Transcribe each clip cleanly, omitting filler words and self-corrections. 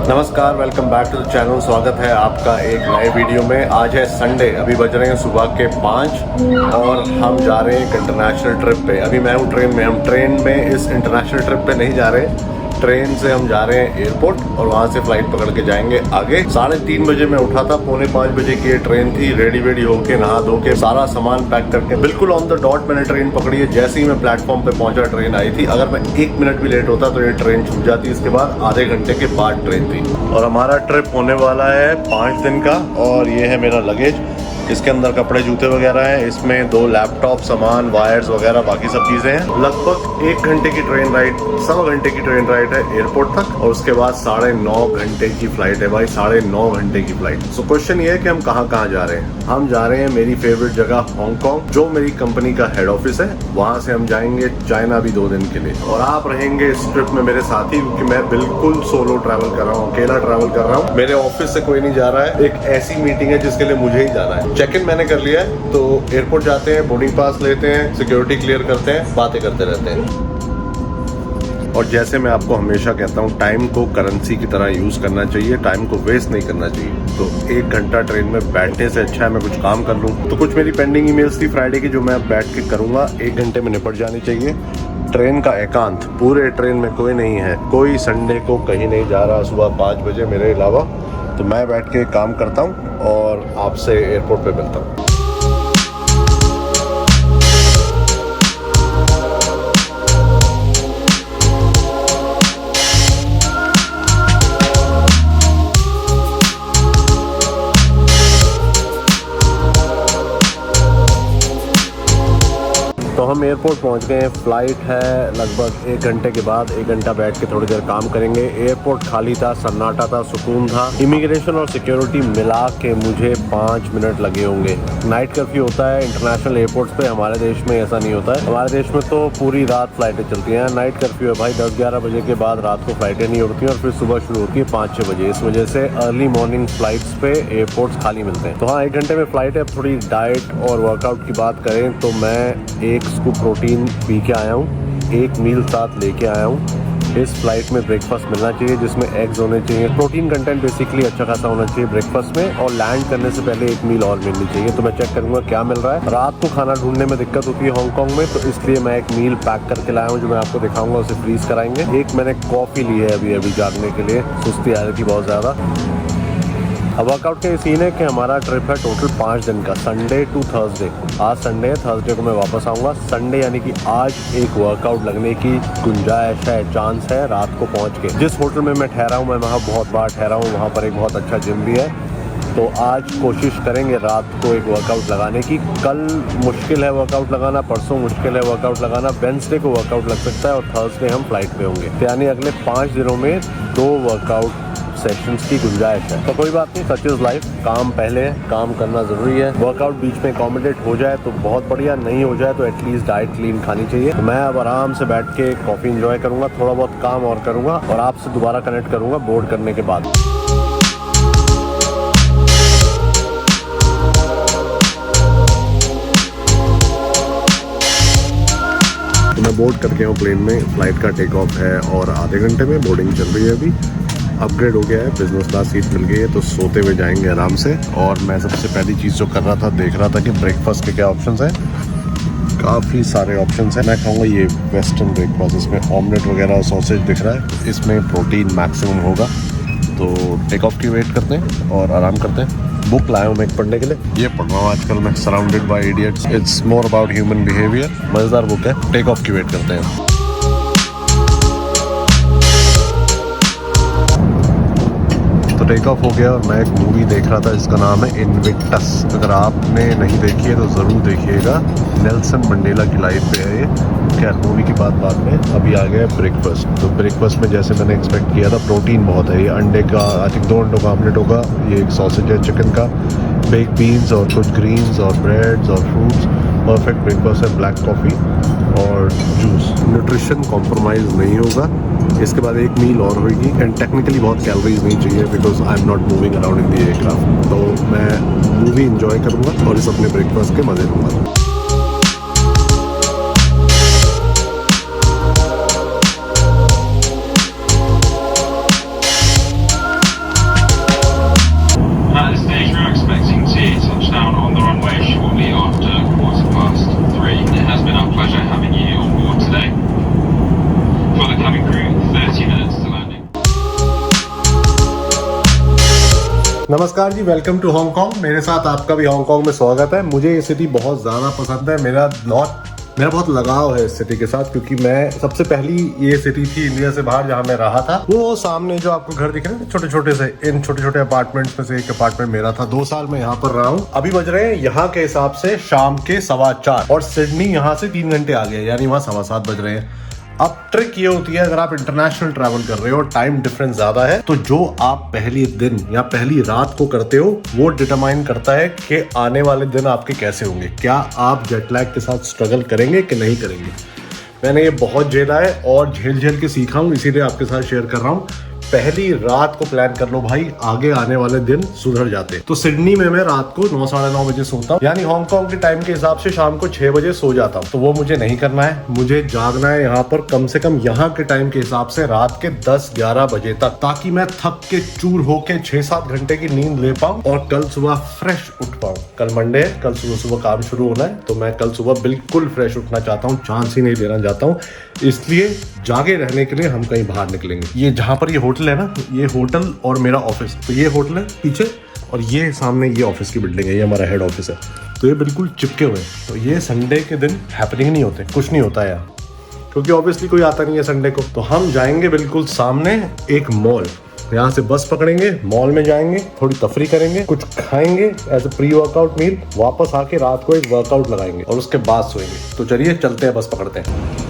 नमस्कार, welcome back to the channel. स्वागत है आपका एक नए वीडियो में। आज है संडे, अभी बज रहे हैं सुबह के 5 और हम जा रहे हैं एक इंटरनेशनल ट्रिप पे। अभी मैं हूँ ट्रेन में। हम ट्रेन में इस इंटरनेशनल ट्रिप पे नहीं जा रहे, ट्रेन से हम जा रहे हैं एयरपोर्ट और वहाँ से फ्लाइट पकड़ के जाएंगे आगे। 3:30 बजे मैं उठा था, 4:45 बजे की ये ट्रेन थी। रेडी होके नहा धो के सारा सामान पैक करके बिल्कुल ऑन द डॉट मैंने ट्रेन पकड़ी है। जैसे ही मैं प्लेटफॉर्म पे पहुंचा ट्रेन आई थी। अगर मैं 1 मिनट भी लेट होता तो ये ट्रेन छूट जाती। इसके बाद आधे घंटे के बाद ट्रेन थी और हमारा ट्रिप होने वाला है 5 दिन का। और ये है मेरा लगेज, इसके अंदर कपड़े जूते वगैरह हैं, इसमें 2 लैपटॉप, सामान, वायर्स वगैरह बाकी सब चीज़ें हैं। लगभग 1 घंटे की ट्रेन राइड, 1.25 घंटे की ट्रेन राइड है एयरपोर्ट तक और उसके बाद 9.5 घंटे की फ्लाइट है भाई, 9.5 घंटे की फ्लाइट। सो क्वेश्चन ये है कि हम कहाँ जा रहे हैं। हम जा रहे हैं मेरी फेवरेट जगह हांगकांग, जो मेरी कंपनी का हेड ऑफिस है। वहाँ से हम जाएंगे चाइना भी 2 दिन के लिए और आप रहेंगे इस ट्रिप में मेरे साथ ही, क्योंकि मैं बिल्कुल सोलो ट्रैवल कर रहा हूँ, अकेला ट्रैवल कर रहा हूँ। मेरे ऑफिस से कोई नहीं जा रहा है। एक ऐसी मीटिंग है जिसके लिए मुझे ही जाना है। चेक इन मैंने कर लिया है, तो एयरपोर्ट जाते हैं, बोर्डिंग पास लेते हैं, सिक्योरिटी क्लियर करते हैं, बातें करते रहते हैं। और जैसे मैं आपको हमेशा कहता हूँ, टाइम को करेंसी की तरह यूज करना चाहिए, टाइम को वेस्ट नहीं करना चाहिए। तो 1 घंटा ट्रेन में बैठने से अच्छा है मैं कुछ काम कर लूँ। तो कुछ मेरी पेंडिंग ईमेल्स थी फ्राइडे की, जो मैं बैठ के करूंगा। 1 घंटे में निपट जानी चाहिए। ट्रेन का एकांत, पूरे ट्रेन में कोई नहीं है, कोई संडे को कहीं नहीं जा रहा सुबह 5 बजे मेरे अलावा। तो मैं बैठ के काम करता हूँ और आपसे एयरपोर्ट पे मिलता हूँ। तो हम एयरपोर्ट पहुंच गए हैं। फ्लाइट है लगभग 1 घंटे के बाद। 1 घंटा बैठ के थोड़ी देर काम करेंगे। एयरपोर्ट खाली था, सन्नाटा था, सुकून था। इमिग्रेशन और सिक्योरिटी मिला के मुझे 5 मिनट लगे होंगे। नाइट कर्फ्यू होता है इंटरनेशनल एयरपोर्ट्स पे, हमारे देश में ऐसा नहीं होता है। हमारे देश में तो पूरी रात फ्लाइटें चलती हैं। नाइट कर्फ्यू है भाई, 10-11 बजे के बाद रात को फ्लाइटें नहीं उड़ती और फिर सुबह शुरू होती है 5-6 बजे। इस वजह से अर्ली मॉर्निंग फ्लाइट्स पे एयरपोर्ट्स खाली मिलते हैं। तो हाँ, 1 घंटे में फ्लाइट है। अब थोड़ी डाइट और वर्कआउट की बात करें तो मैं 1 स्कूप प्रोटीन पी के आया हूँ, 1 मील साथ लेके आया हूँ। इस फ्लाइट में ब्रेकफास्ट मिलना चाहिए जिसमें एग्स होने चाहिए। प्रोटीन कंटेंट बेसिकली अच्छा खासा होना चाहिए ब्रेकफास्ट में। और लैंड करने से पहले 1 मील और मिलनी चाहिए। तो मैं चेक करूंगा क्या मिल रहा है। रात को खाना ढूंढने में दिक्कत होती है हांगकांग में, तो इसलिए मैं 1 मील पैक करके लाया हूँ, जो मैं आपको दिखाऊंगा। उसे फ्रीज कराएंगे। एक मैंने कॉफी ली है अभी जागने के लिए, सुस्ती आ रही थी बहुत ज़्यादा। अब वर्कआउट का ये सीन है कि हमारा ट्रिप है टोटल 5 दिन का, संडे टू थर्सडे। आज संडे है, थर्सडे को मैं वापस आऊँगा। संडे यानी कि आज एक वर्कआउट लगने की गुंजाइश है, चांस है रात को पहुँच के। जिस होटल में मैं ठहरा हूँ, मैं वहाँ बहुत बार ठहरा हूँ, वहाँ पर एक बहुत अच्छा जिम भी है। तो आज कोशिश करेंगे रात को एक वर्कआउट लगाने की। कल मुश्किल है वर्कआउट लगाना, परसों मुश्किल है वर्कआउट लगाना, वेडनेसडे को वर्कआउट लग सकता है और थर्सडे हम फ्लाइट पे होंगे। तो यानी अगले 5 दिनों में 2 वर्कआउट सेशंस की गुंजाइश है। तो कोई बात नहीं, सच इज लाइफ। काम पहले है, काम करना जरूरी है। वर्कआउट बीच में अकोमोडेट हो जाए तो बहुत बढ़िया, नहीं हो जाए तो एटलीस्ट डाइट क्लीन खानी चाहिए। तो मैं अब आराम से बैठ के कॉफी एंजॉय करूंगा, थोड़ा बहुत काम और करूंगा और आपसे दोबारा कनेक्ट करूंगा बोर्ड करने के बाद। तो मैं बोर्ड करके हूँ प्लेन में। फ्लाइट का टेक ऑफ है और आधे घंटे में बोर्डिंग चल रही है। अभी अपग्रेड हो गया है, बिजनेस क्लास सीट मिल गई है, तो सोते हुए जाएंगे आराम से। और मैं सबसे पहली चीज़ जो कर रहा था, देख रहा था कि ब्रेकफास्ट के क्या ऑप्शंस हैं। काफ़ी सारे ऑप्शंस हैं। मैं खाऊंगा ये वेस्टर्न ब्रेकफास्ट, इसमें ऑमलेट वगैरह सॉसेज दिख रहा है, इसमें प्रोटीन मैक्सिमम होगा। तो टेक ऑफ की वेट करते हैं और आराम करते हैं। बुक लाया हूँ मैं एक पढ़ने के लिए, ये पढ़ रहा हूँ आजकल मैं, surrounded by idiots. It's more about human behaviour. मज़ेदार बुक है। टेक ऑफ की वेट करते हैं। तो टेक ऑफ हो गया और मैं एक मूवी देख रहा था, इसका नाम है इनविक्टस। अगर आपने नहीं देखी है तो ज़रूर देखिएगा। नेल्सन मंडेला की लाइफ पे है ये। खैर, मूवी की बात में अभी आ गया ब्रेकफास्ट। तो ब्रेकफास्ट में जैसे मैंने एक्सपेक्ट किया था, प्रोटीन बहुत है। ये अंडे का, आई थिंक 2 अंडों का ऑमलेट होगा, ये एक सॉसेज है चिकन का, बेक बीन्स और कुछ ग्रीन्स और ब्रेड्स और फ्रूट्स। परफेक्ट ब्रेकफास्ट है। ब्लैक कॉफ़ी और जूस। न्यूट्रिशन कॉम्प्रोमाइज़ नहीं होगा। इसके बाद 1 मील और होगी एंड टेक्निकली बहुत कैलोरीज नहीं चाहिए because I am not moving around in the aircraft. तो मैं मूवी इंजॉय करूँगा और इस अपने ब्रेकफास्ट के मज़े लूँगा। नमस्कार जी, वेलकम टू हांगकांग। मेरे साथ आपका भी हांगकांग में स्वागत है। मुझे ये सिटी बहुत ज़्यादा पसंद है। मेरा बहुत लगाव है इस सिटी के साथ, क्योंकि मैं सबसे पहली ये सिटी थी इंडिया से बाहर जहाँ मैं रहा था। वो सामने जो आपको घर दिख रहे हैं छोटे छोटे से, इन छोटे छोटे अपार्टमेंट्स में से एक अपार्टमेंट मेरा था। 2 साल मैं यहाँ पर रहा हूँ। अभी बज रहे हैं यहाँ के हिसाब से शाम के 4:15 और सिडनी यहाँ से 3 घंटे आ गया, यानी वहाँ 7:15 बज रहे हैं। अब ट्रिक ये होती है, अगर आप इंटरनेशनल ट्रैवल कर रहे हो और टाइम डिफरेंस ज्यादा है, तो जो आप पहली दिन या पहली रात को करते हो वो डिटरमाइन करता है कि आने वाले दिन आपके कैसे होंगे। क्या आप जेट लैग के साथ स्ट्रगल करेंगे कि नहीं करेंगे। मैंने ये बहुत झेला है और झेल के सीखा हूँ, इसीलिए आपके साथ शेयर कर रहा हूँ। पहली रात को प्लान कर लो भाई, आगे आने वाले दिन सुधर जाते। तो सिडनी में मैं रात को 9 साढ़े 9 बजे सोता हूँ, यानी हांगकांग के टाइम के हिसाब से शाम को 6 बजे सो जाता हूँ। तो वो मुझे नहीं करना है। मुझे जागना है यहाँ पर कम से कम यहाँ के टाइम के हिसाब से रात के 10-11 बजे तक, ताकि मैं थक के चूर होके 6-7 घंटे की नींद ले पाऊँ और कल सुबह फ्रेश उठ पाऊँ। कल मंडे है, कल सुबह काम शुरू होना है, तो मैं कल सुबह बिल्कुल फ्रेश उठना चाहता हूँ, चांस ही नहीं देना चाहता हूँ। इसलिए जागे रहने के लिए हम कहीं बाहर निकलेंगे। ये जहाँ पर ये होटल है ना, ये होटल और मेरा ऑफिस, तो ये होटल है पीछे और ये सामने ये ऑफिस की बिल्डिंग है, ये हमारा हेड ऑफिस है। तो ये बिल्कुल चिपके हुए हैं। तो ये संडे के दिन हैपनिंग नहीं होते, कुछ नहीं होता है यार, क्योंकि ऑब्वियसली कोई आता नहीं है संडे को। तो हम जाएंगे बिल्कुल सामने एक मॉल, यहाँ से बस पकड़ेंगे, मॉल में जाएंगे, थोड़ी तफरी करेंगे, कुछ खाएंगे as a pre workout meal, वापस आके रात को एक वर्कआउट लगाएंगे और उसके बाद सोएंगे। तो चलिए चलते हैं, बस पकड़ते हैं।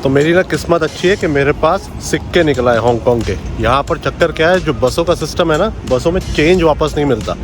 तो मेरी ना किस्मत अच्छी है कि मेरे पास सिक्के निकला है हांगकांग के। यहाँ पर चक्कर क्या है, जो बसों का सिस्टम है ना, बसों में चेंज वापस नहीं मिलता।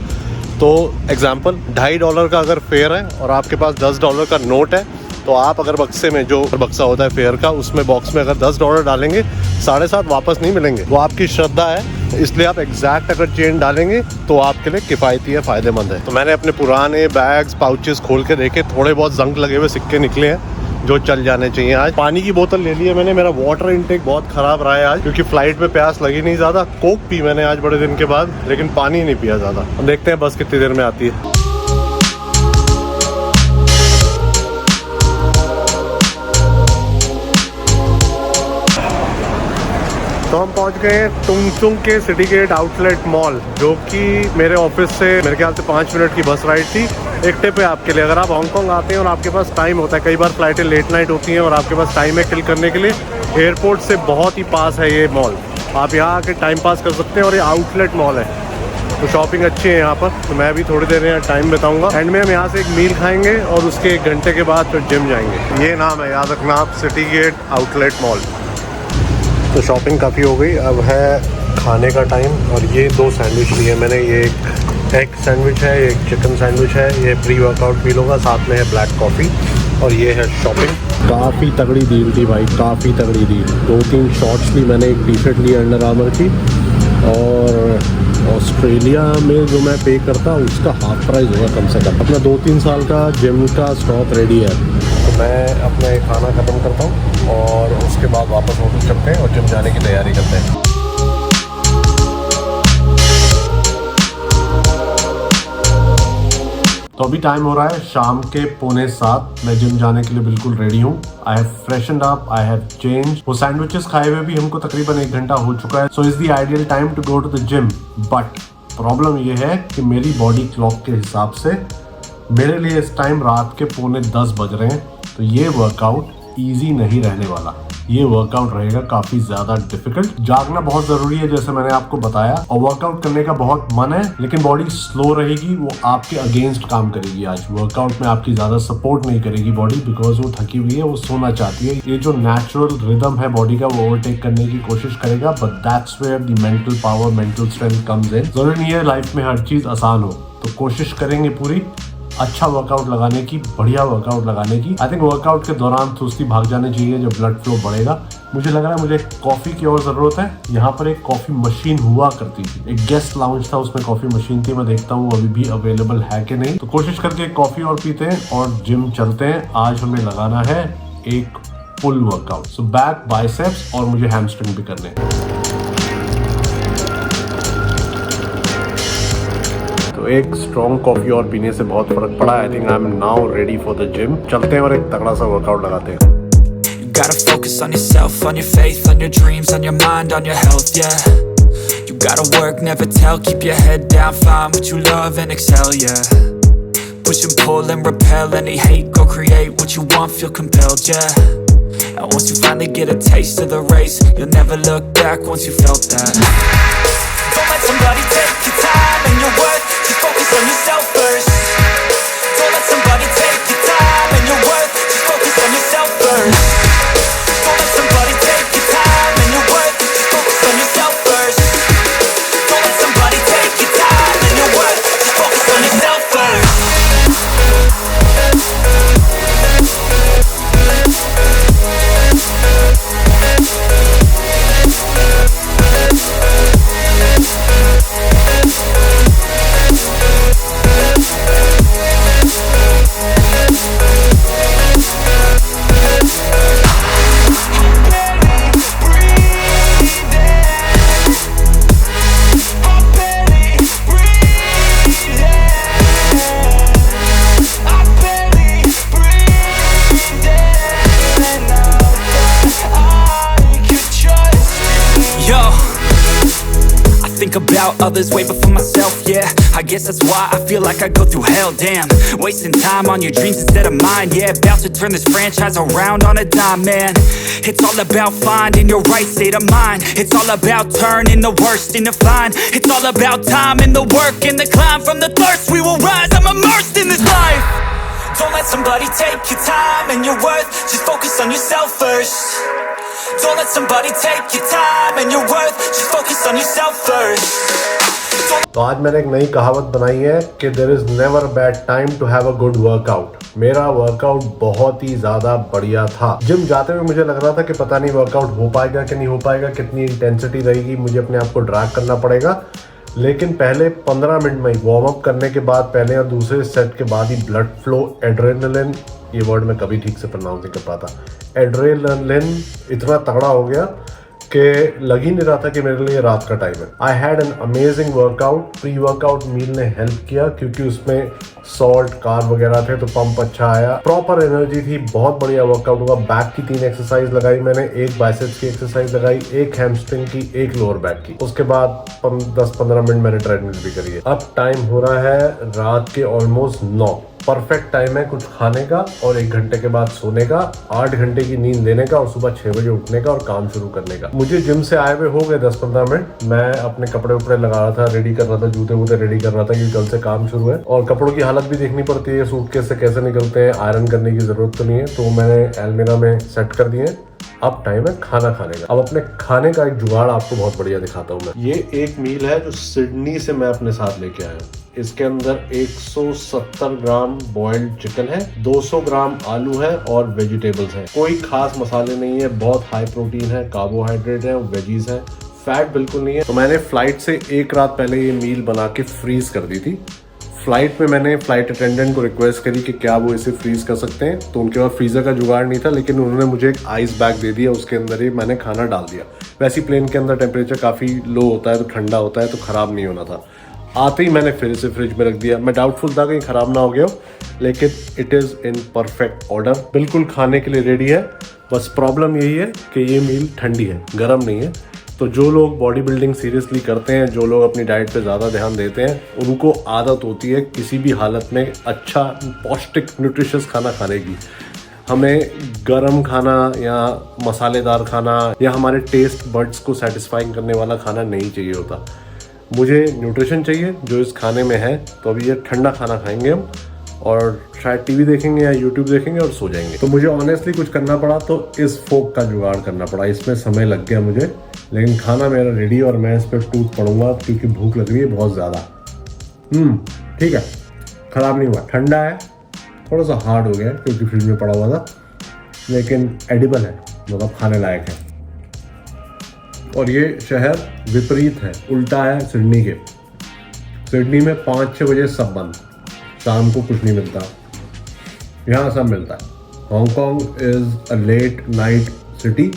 तो एग्जांपल $2.5 का अगर फेयर है और आपके पास $10 का नोट है, तो आप अगर बक्से में, जो बक्सा होता है फेयर का, उसमें बॉक्स में अगर $10 डालेंगे, 7.5 वापस नहीं मिलेंगे। वो आपकी श्रद्धा है, इसलिए आप एग्जैक्ट अगर चेन डालेंगे तो आपके लिए किफ़ायती है, फ़ायदेमंद है। तो मैंने अपने पुराने बैग्स, पाउचेस खोल के देखे, थोड़े बहुत जंग लगे हुए सिक्के निकले हैं जो चल जाने चाहिए। आज पानी की बोतल ले ली है मैंने। मेरा वाटर इनटेक बहुत ख़राब रहा है आज, क्योंकि फ्लाइट में प्यास लगी नहीं ज़्यादा। कोक पी मैंने आज बड़े दिन के बाद, लेकिन पानी नहीं पिया ज़्यादा। देखते हैं बस कितनी देर में आती है। तो हम पहुंच गए हैं तुंगचुंग के सिटी गेट आउटलेट मॉल, जो कि मेरे ऑफिस से मेरे ख्याल से 5 मिनट की बस राइड थी। एक टिप है आपके लिए, अगर आप हांगकांग आते हैं और आपके पास टाइम होता है, कई बार फ्लाइटें लेट नाइट होती हैं और आपके पास टाइम है किल करने के लिए, एयरपोर्ट से बहुत ही पास है ये मॉल। आप यहाँ आके टाइम पास कर सकते हैं और ये आउटलेट मॉल है, तो शॉपिंग अच्छी है यहाँ पर। तो मैं भी थोड़ी देर यहाँ टाइम बिताऊंगा। एंड में हम यहाँ से एक मील खाएंगे और उसके 1 घंटे के बाद फिर जिम जाएंगे। ये नाम है, याद रखना आप, सिटी गेट आउटलेट मॉल। तो शॉपिंग काफ़ी हो गई, अब है खाने का टाइम। और ये 2 सैंडविच लिए मैंने, ये एक एग सैंडविच है, एक चिकन सैंडविच है। ये प्री वर्कआउट मील होगा, साथ में है ब्लैक कॉफ़ी। और ये है शॉपिंग। काफ़ी तगड़ी डील थी भाई, काफ़ी तगड़ी डील। 2-3 शॉर्ट्स ली मैंने, एक टी-शर्ट ली अंडर आर्मर की, और ऑस्ट्रेलिया में जो मैं पे करता उसका हाफ प्राइस होगा कम से कम। अपना 2-3 साल का जिम का स्टॉक रेडी है। तो मैं अपना खाना ख़त्म करता हूँ और उसके बाद वापस होटल चलते हैं और जिम जाने की तैयारी करते हैं। तो अभी टाइम हो रहा है शाम के 6:45। मैं जिम जाने के लिए बिल्कुल रेडी हूँ। I have freshened up, I have change. वो सैंडविचेस खाए हुए भी हमको तकरीबन 1 घंटा हो चुका है। So is the ideal time to go to the gym. But problem ये है कि मेरी बॉडी क्लॉक के हिसाब से मेरे लिए इस टाइम रात के 9:45 बज रहे हैं। तो ये वर्कआउट ईजी नहीं रहने वाला। ये वर्कआउट रहेगा काफी ज्यादा डिफिकल्ट। जागना बहुत जरूरी है, जैसे मैंने आपको बताया, और वर्कआउट करने का बहुत मन है, लेकिन बॉडी स्लो रहेगी, वो आपके अगेंस्ट काम करेगी। आज वर्कआउट में आपकी ज्यादा सपोर्ट नहीं करेगी बॉडी, बिकॉज वो थकी हुई है, वो सोना चाहती है। ये जो नेचुरल रिदम है बॉडी का, वो ओवरटेक करने की कोशिश करेगा। But that's where the mental power, mental strength comes in. जरूरी नहीं है लाइफ में हर चीज आसान हो, तो कोशिश करेंगे पूरी अच्छा वर्कआउट लगाने की, बढ़िया वर्कआउट लगाने की। आई थिंक वर्कआउट के दौरान सुस्ती भाग जानी चाहिए, जब ब्लड फ्लो बढ़ेगा। मुझे लग रहा है मुझे कॉफ़ी की और ज़रूरत है। यहाँ पर एक कॉफ़ी मशीन हुआ करती थी, एक गेस्ट लाउंज था, उसमें कॉफ़ी मशीन थी। मैं देखता हूँ अभी भी अवेलेबल है कि नहीं। तो कोशिश करके कॉफ़ी और पीते हैं और जिम चलते हैं। आज हमें लगाना है एक पुल वर्कआउट। सो बैक, बाइसेप्स और मुझे हैमस्ट्रिंग भी करने हैं। तो एक स्ट्रॉन्ग कॉफी और पीने से बहुत फर्क पड़ा। I think I am now ready for the gym. चलते हैं और एक तगड़ा सा वर्कआउट लगाते हैं। You gotta focus on yourself, on your faith, on your dreams, on your mind, on your health, yeah. You Gotta work, never tell, keep your head down, find what you love and excel, yeah. Push and pull and repel any hate, go create what you want, feel compelled, yeah. And once you finally get a taste of the race, you'll never look back once you felt that. Don't let somebody take your time and your worth, just focus on yourself first. Don't let somebody take your time and your worth, just focus on yourself first. Don't let somebody take your time and your worth, just focus on yourself first. Don't let somebody take your time and your worth, just focus on yourself first. Think about others way before myself, yeah. I guess that's why I feel like I go through hell, damn. Wasting time on your dreams instead of mine, yeah. About to turn this franchise around on a dime, man. It's all about finding your right state of mind. It's all about turning the worst into fine. It's all about time and the work and the climb. From the thirst we will rise, I'm immersed in this life. Don't let somebody take your time and your worth, just focus on yourself first. Don't let somebody take your time and your worth, just focus on yourself first. तो आज मैंने एक नई कहावत बनाई है कि there is never bad time to have a good workout. मेरा वर्कआउट बहुत ही ज्यादा बढ़िया था। जिम जाते हुए मुझे लग रहा था कि पता नहीं वर्कआउट हो पाएगा कि नहीं हो पाएगा, कितनी इंटेंसिटी रहेगी, मुझे अपने आप को ड्रैग करना पड़ेगा। लेकिन पहले 15 मिनट में वार्म अप करने के बाद, पहले और दूसरे सेट के बाद ही ब्लड फ्लो, एड्रेनलिन, ये वर्ड मैं कभी ठीक से प्रोनाउंस नहीं कर पाता, एड्रेनलिन इतना तगड़ा हो गया कि लग ही नहीं रहा था कि मेरे लिए रात का टाइम है। I had an amazing workout. Pre workout meal ने हेल्प किया क्योंकि उसमें सॉल्ट, कार्ब वगैरह थे, तो पंप अच्छा आया, प्रॉपर एनर्जी थी, बहुत बढ़िया वर्कआउट हुआ। बैक की 3 एक्सरसाइज लगाई मैंने, एक बाइसेप्स की एक्सरसाइज लगाई, एक हैमस्ट्रिंग की, एक लोअर बैक की। उसके बाद 10-15 मिनट मैंने ट्रेडमिल भी करी है। अब टाइम हो रहा है रात के ऑलमोस्ट 9। परफेक्ट टाइम है कुछ खाने का और 1 घंटे के बाद सोने का, 8 घंटे की नींद लेने का और सुबह 6 बजे उठने का और काम शुरू करने का। मुझे जिम से आए हुए हो गए 10-15 मिनट। मैं अपने कपड़े उपड़े लगा रहा था, रेडी कर रहा था, जूते वूते रेडी कर रहा था क्योंकि कल से काम शुरू है और कपड़ों की हालत भी देखनी पड़ती है, सूटकेस से कैसे निकलते हैं, आयरन करने की जरूरत तो नहीं है, तो मैंने अलमीरा में सेट कर दिए। अब टाइम है खाना खाने का। अब अपने खाने का एक जुगाड़ आपको बहुत बढ़िया दिखाता हूँ मैं। ये एक मील है जो सिडनी से मैं अपने साथ लेके आया हूँ। इसके अंदर 170 ग्राम बॉइल्ड चिकन है, 200 ग्राम आलू है और वेजिटेबल्स हैं। कोई खास मसाले नहीं है, बहुत हाई प्रोटीन है, कार्बोहाइड्रेट है, वेजीज है, फैट बिल्कुल नहीं है। तो मैंने फ्लाइट से 1 रात पहले ये मील बना के फ्रीज कर दी थी। फ्लाइट में मैंने फ्लाइट अटेंडेंट को रिक्वेस्ट करी कि क्या वो इसे फ्रीज कर सकते हैं, तो उनके पास फ्रीजर का जुगाड़ नहीं था, लेकिन उन्होंने मुझे एक आइस बैग दे दिया, उसके अंदर ही मैंने खाना डाल दिया। वैसे प्लेन के अंदर टेम्परेचर काफ़ी लो होता है तो ठंडा होता है, तो ख़राब नहीं होना था। आते ही मैंने फिर इसे फ्रिज में रख दिया। मैं डाउटफुल था कहीं ख़राब ना हो गया हो, लेकिन it is in perfect order, बिल्कुल खाने के लिए रेडी है। बस प्रॉब्लम यही है कि ये मील ठंडी है, गर्म नहीं है। तो जो लोग बॉडी बिल्डिंग सीरियसली करते हैं, जो लोग अपनी डाइट पे ज़्यादा ध्यान देते हैं, उनको आदत होती है किसी भी हालत में अच्छा पौष्टिक न्यूट्रिशियस खाना खाने की। हमें गरम खाना या मसालेदार खाना या हमारे टेस्ट बड्स को सेटिस्फाइंग करने वाला खाना नहीं चाहिए होता। मुझे न्यूट्रिशन चाहिए जो इस खाने में है। तो अभी ये ठंडा खाना खाएंगे हम और शायद टीवी देखेंगे या यूट्यूब देखेंगे और सो जाएंगे। तो मुझे ऑनेस्टली कुछ करना पड़ा, तो इस फोक का जुगाड़ करना पड़ा। इसमें समय लग गया मुझे, लेकिन खाना मेरा रेडी और मैं इस पर टूट पड़ूंगा क्योंकि भूख लग रही है बहुत ज़्यादा। ठीक है, ख़राब नहीं हुआ, ठंडा है, थोड़ा सा हार्ड हो गया क्योंकि फ्रिज में पड़ा हुआ था, लेकिन एडिबल है, मतलब खाने लायक है। और ये शहर विपरीत है, उल्टा है सिडनी के। सिडनी में 5-6 बजे सब बंद, शाम को कुछ नहीं मिलता, यहाँ सब मिलता है। Hong Kong is a late night city,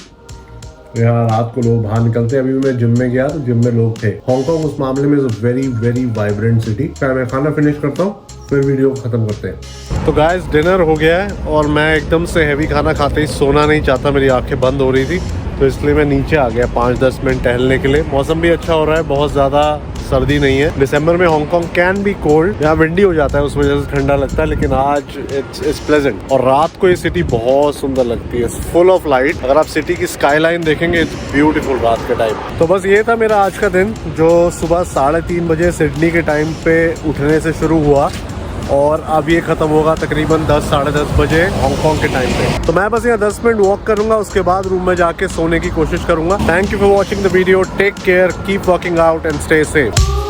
यहाँ रात को लोग बाहर निकलते हैं। अभी मैं जिम में गया तो जिम में लोग थे। हांगकांग उस मामले में is a very very vibrant city. मैं खाना फिनिश करता हूँ, फिर वीडियो को ख़त्म करते हैं। तो गाइस डिनर हो गया है और मैं एकदम से हैवी खाना खाते ही सोना नहीं चाहता, मेरी आंखें बंद हो रही थी, तो इसलिए मैं नीचे आ गया 5-10 मिनट टहलने के लिए। मौसम भी अच्छा हो रहा है, बहुत ज़्यादा सर्दी नहीं है। दिसंबर में हांगकांग कैन बी कोल्ड, यहाँ विंडी हो जाता है, उस वजह से ठंडा लगता है, लेकिन आज इट्स प्लेजेंट। और रात को ये सिटी बहुत सुंदर लगती है, फुल ऑफ लाइट। अगर आप सिटी की स्काईलाइन देखेंगे, इट्स ब्यूटीफुल रात के टाइम। तो बस ये था मेरा आज का दिन, जो सुबह 3:30 बजे सिडनी के टाइम पे उठने से शुरू हुआ और अब ये खत्म होगा तकरीबन 10-10:30 बजे हांगकांग के टाइम पे। तो मैं बस यहाँ 10 मिनट वॉक करूंगा, उसके बाद रूम में जाके सोने की कोशिश करूंगा। Thank you for watching the video, take care, keep walking out and stay safe.